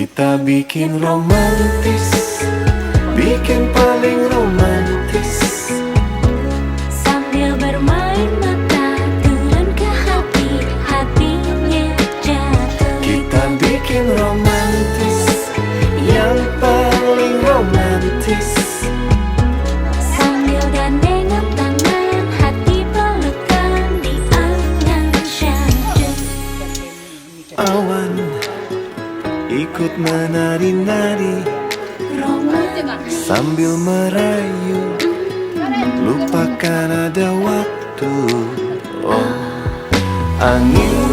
Kita bikin romantis, bikin paling romantis, sambil bermain mata turun ke hati, hatinya jatuh. kita bikin romantis, yang paling romantis, Sambil gandengan tangan, hati pelukan di angan syahdu. awan ikut menari-nari Romantis, sambil merayu, lupakan ada waktu. Oh, angin